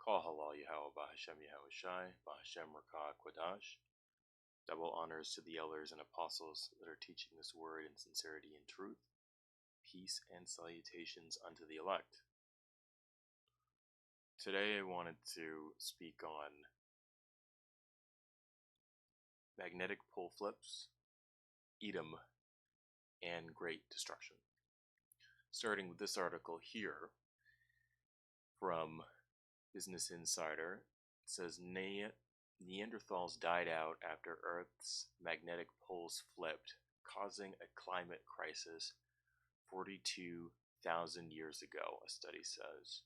Call halal Yahawah Bahashem Yahawashi, Bahashem Rakah Quadash. Double honors to the elders and apostles that are teaching this word in sincerity and truth. Peace and salutations unto the elect. Today I wanted to speak on magnetic pole flips, Edom, and great destruction. Starting with this article here from Business Insider, it says Neanderthals died out after Earth's magnetic poles flipped, causing a climate crisis 42,000 years ago, a study says.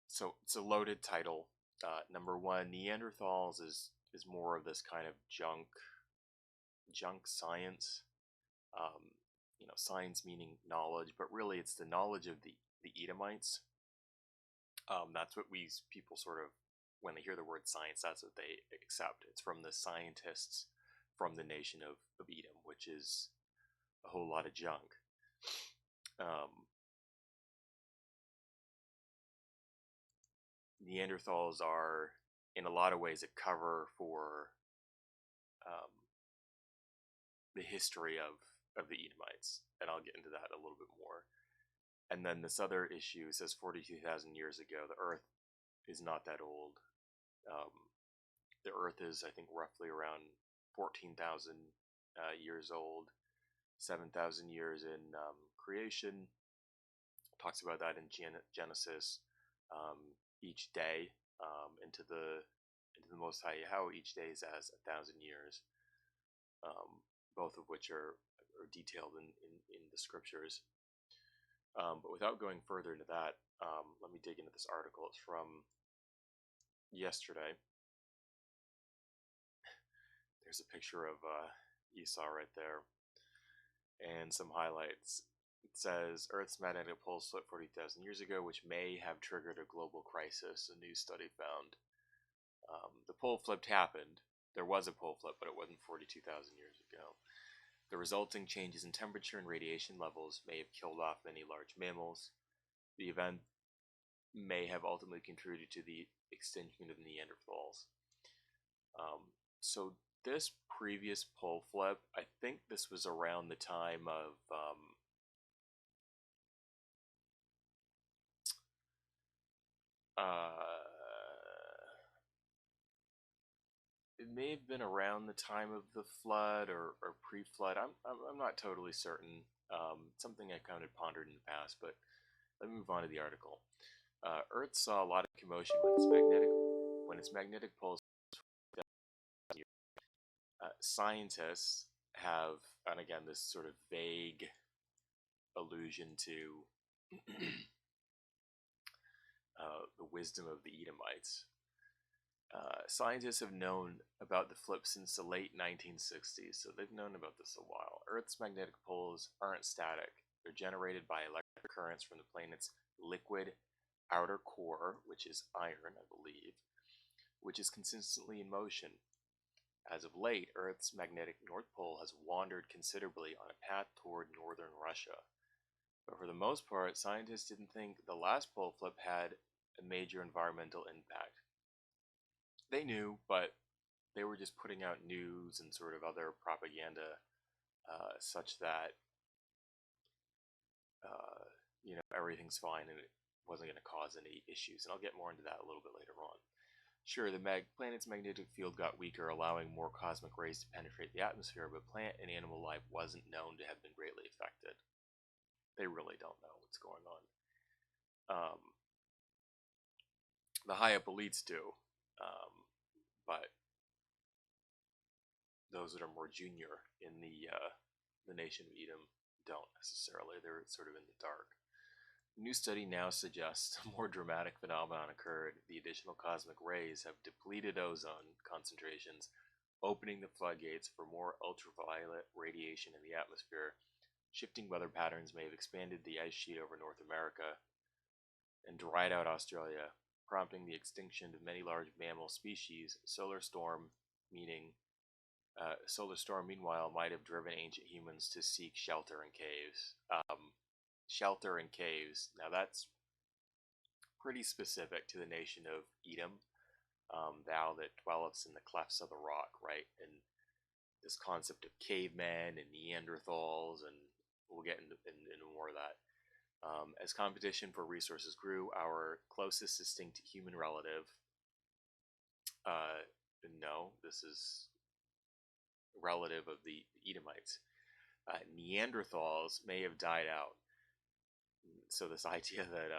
So it's a loaded title. Number one, Neanderthals is more of this kind of junk science. Science meaning knowledge, but really it's the knowledge of the Edomites. That's what people sort of, when they hear the word science, that's what they accept. It's from the scientists from the nation of Edom, which is a whole lot of junk. Neanderthals are, in a lot of ways, a cover for the history of the Edomites, and I'll get into that a little bit more. And then this other issue says 42,000 years ago. The Earth is not that old. The Earth is, I think, roughly around 14,000 years old. 7,000 years in creation. Talks about that in Genesis. Each day into the Most High Yahawah, each day is as 1,000 years. Both of which are detailed in the scriptures. But without going further into that, let me dig into this article. It's from yesterday. There's a picture of Esau right there, and some highlights. It says, Earth's magnetic poles flipped 40,000 years ago, which may have triggered a global crisis, a new study found. The pole flipped happened. There was a pole flip, but it wasn't 42,000 years ago. The resulting changes in temperature and radiation levels may have killed off many large mammals. The event may have ultimately contributed to the extinction of Neanderthals. So this previous pole flip, I think this was around the time of it may have been around the time of the flood or pre-flood. I'm not totally certain. Something I kind of pondered in the past, but let me move on to the article. Earth saw a lot of commotion when its magnetic poles. Scientists have, and again, this sort of vague allusion to the wisdom of the Edomites. Scientists have known about the flip since the late 1960s, so they've known about this a while. Earth's magnetic poles aren't static. They're generated by electric currents from the planet's liquid outer core, which is iron, I believe, which is consistently in motion. As of late, Earth's magnetic North Pole has wandered considerably on a path toward northern Russia. But for the most part, scientists didn't think the last pole flip had a major environmental impact. They knew, but they were just putting out news and sort of other propaganda such that everything's fine and it wasn't going to cause any issues. And I'll get more into that a little bit later on. Sure, the planet's magnetic field got weaker, allowing more cosmic rays to penetrate the atmosphere, but plant and animal life wasn't known to have been greatly affected. They really don't know what's going on. The high-up elites do, but those that are more junior in the nation of Edom don't necessarily. They're sort of in the dark. A new study now suggests a more dramatic phenomenon occurred. The additional cosmic rays have depleted ozone concentrations, opening the floodgates for more ultraviolet radiation in the atmosphere. Shifting weather patterns may have expanded the ice sheet over North America and dried out Australia, prompting the extinction of many large mammal species. Solar storm, meanwhile, might have driven ancient humans to seek shelter in caves. Shelter in caves. Now that's pretty specific to the nation of Edom, thou that dwellest in the clefts of the rock, right? And this concept of cavemen and Neanderthals, and we'll get into more of that. As competition for resources grew, our closest distinct human relative, no, this is relative of the Edomites, Neanderthals may have died out. So this idea that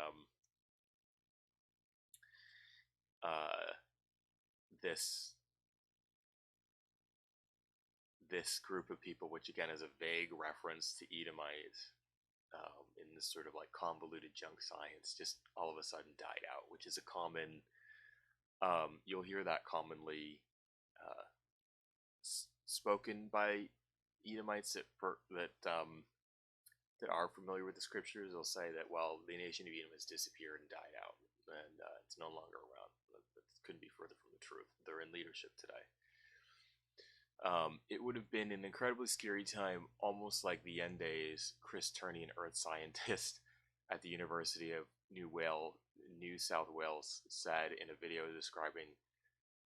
this group of people, which again is a vague reference to Edomites, in this sort of like convoluted junk science, just all of a sudden died out, which is a common, you'll hear that commonly spoken by Edomites that are familiar with the scriptures. They'll say that, well, the nation of Edom has disappeared and died out, and it's no longer around. That couldn't be further from the truth. They're in leadership today. It would have been an incredibly scary time, almost like the end days. Chris Turney, an earth scientist at the University of New South Wales, said in a video describing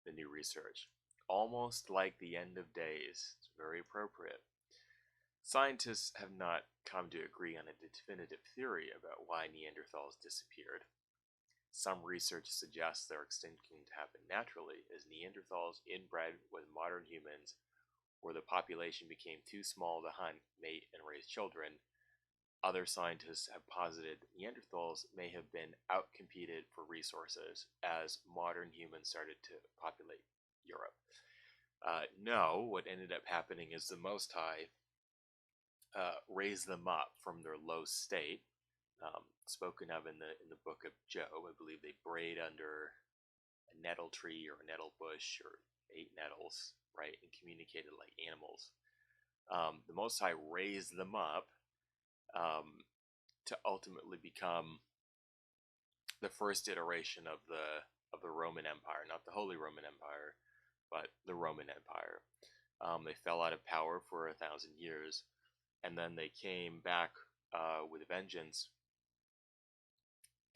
the new research. Almost like the end of days. It's very appropriate. Scientists have not come to agree on a definitive theory about why Neanderthals disappeared. Some research suggests their extinction happened naturally, as Neanderthals inbred with modern humans, where the population became too small to hunt, mate, and raise children. Other scientists have posited Neanderthals may have been outcompeted for resources as modern humans started to populate Europe. No, what ended up happening is the Most High raised them up from their low state, spoken of in the book of Job. I believe they brayed under a nettle tree or a nettle bush or ate nettles, right, and communicated like animals. The Most High raised them up to ultimately become the first iteration of the Roman Empire, not the Holy Roman Empire, but the Roman Empire. They fell out of power for 1,000 years, and then they came back with a vengeance,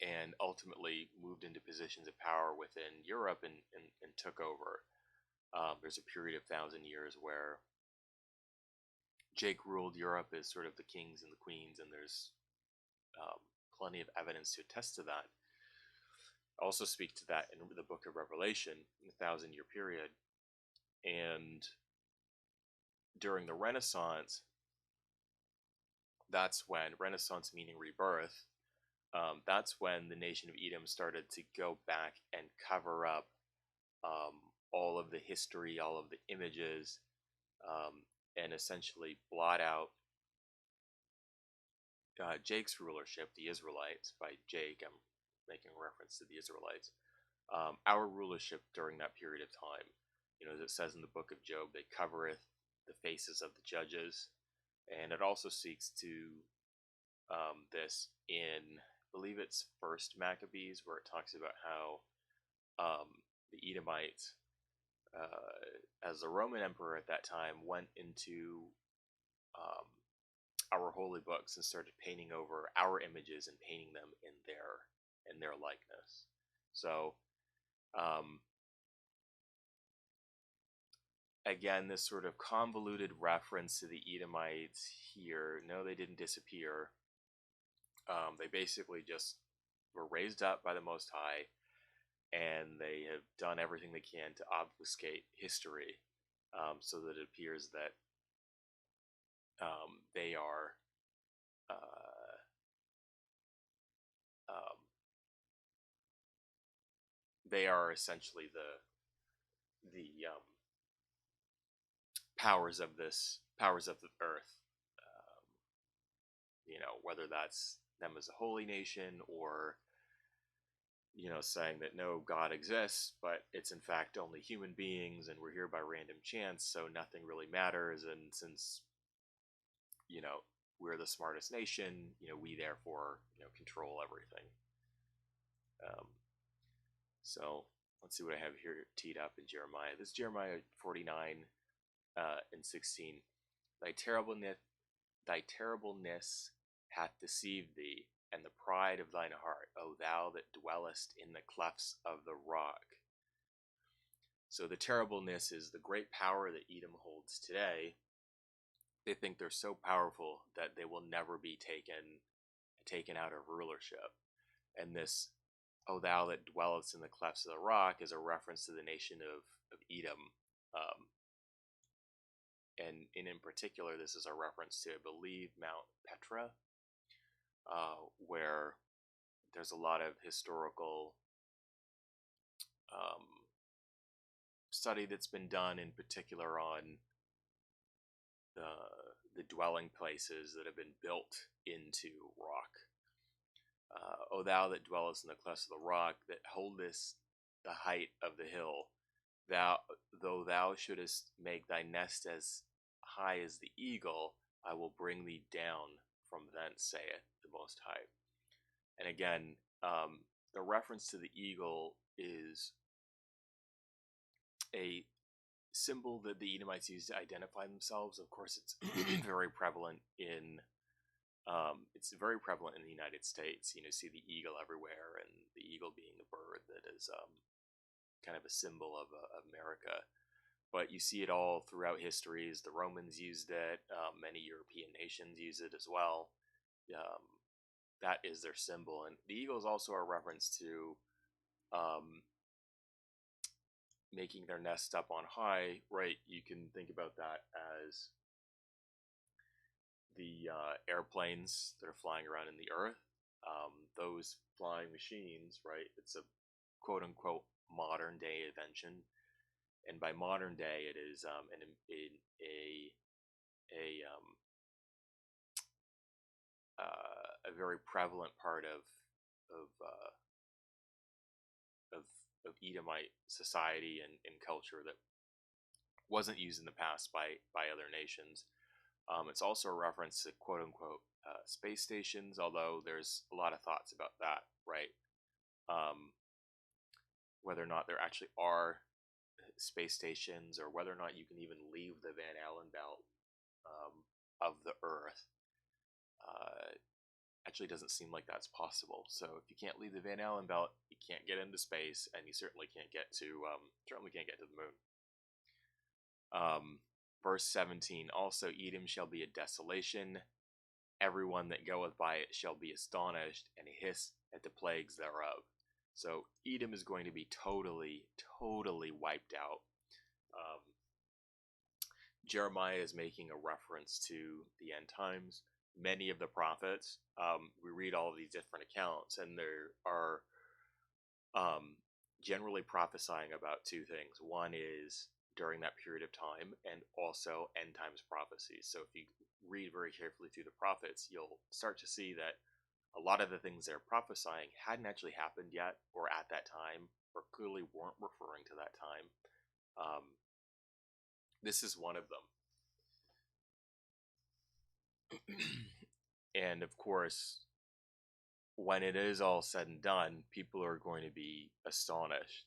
and ultimately moved into positions of power within Europe and took over. There's a period of 1,000 years where Jake ruled Europe as sort of the kings and the queens, and there's plenty of evidence to attest to that. I also speak to that in the book of Revelation, the 1,000-year period. And during the Renaissance, that's when, Renaissance meaning rebirth, that's when the nation of Edom started to go back and cover up all of the history, all of the images, and essentially blot out Jake's rulership, the Israelites. By Jake, I'm making reference to the Israelites. Our rulership during that period of time. As it says in the book of Job, they covereth the faces of the judges. And it also speaks to this in, I believe it's First Maccabees, where it talks about how the Edomites, as the Roman emperor at that time, went into our holy books and started painting over our images and painting them in their likeness. So again, this sort of convoluted reference to the Edomites here. No, they didn't disappear. They basically just were raised up by the Most High, and they have done everything they can to obfuscate history, so that it appears that they are essentially the powers of the earth. Whether that's them as a holy nation, or saying that no, God exists, but it's in fact only human beings, and we're here by random chance, so nothing really matters. And since we're the smartest nation, we therefore control everything. So let's see what I have here teed up in Jeremiah. This is Jeremiah 49 and 16. Thy terribleness hath deceived thee, and the pride of thine heart, O thou that dwellest in the clefts of the rock. So the terribleness is the great power that Edom holds today. They think they're so powerful that they will never be taken out of rulership. And this, O thou that dwellest in the clefts of the rock, is a reference to the nation of Edom. And in particular, this is a reference to, I believe, Mount Petra, where there's a lot of historical study that's been done, in particular on the dwelling places that have been built into rock. O thou that dwellest in the clefts of the rock, that holdest the height of the hill, though thou shouldest make thy nest as high as the eagle, I will bring thee down from thence, saith the Most High. And again, the reference to the eagle is a symbol that the Edomites used to identify themselves. Of course, it's very prevalent in the United States. You know, see the eagle everywhere, and the eagle being the bird that is kind of a symbol of America. But you see it all throughout histories. The Romans used it. Many European nations use it as well. That is their symbol. And the eagle is also a reference to making their nest up on high, right? You can think about that as the airplanes that are flying around in the earth. Those flying machines, right? It's a quote-unquote modern-day invention. And by modern day, it is a very prevalent part of Edomite society and culture that wasn't used in the past by other nations. It's also a reference to quote-unquote space stations, although there's a lot of thoughts about that, right? Whether or not there actually are space stations, or whether or not you can even leave the Van Allen belt of the Earth, actually doesn't seem like that's possible. So if you can't leave the Van Allen belt, you can't get into space, and you certainly can't get to the moon. Verse 17, also Edom shall be a desolation, everyone that goeth by it shall be astonished, and hiss at the plagues thereof. So Edom is going to be totally wiped out. Jeremiah is making a reference to the end times. Many of the prophets, we read all of these different accounts, and there are generally prophesying about two things. One is during that period of time, and also end times prophecies. So if you read very carefully through the prophets, you'll start to see that a lot of the things they're prophesying hadn't actually happened yet, or at that time, or clearly weren't referring to that time. This is one of them. And of course, when it is all said and done, people are going to be astonished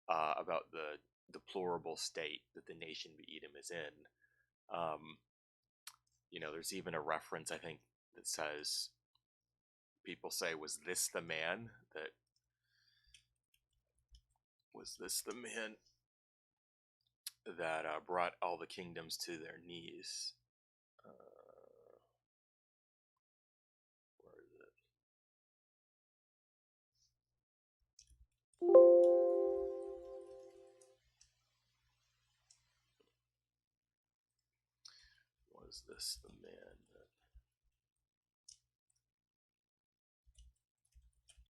about the deplorable state that the nation of Edom is in. There's even a reference, I think, that says, people say, was this the man that brought all the kingdoms to their knees? Where is it? Was this the man?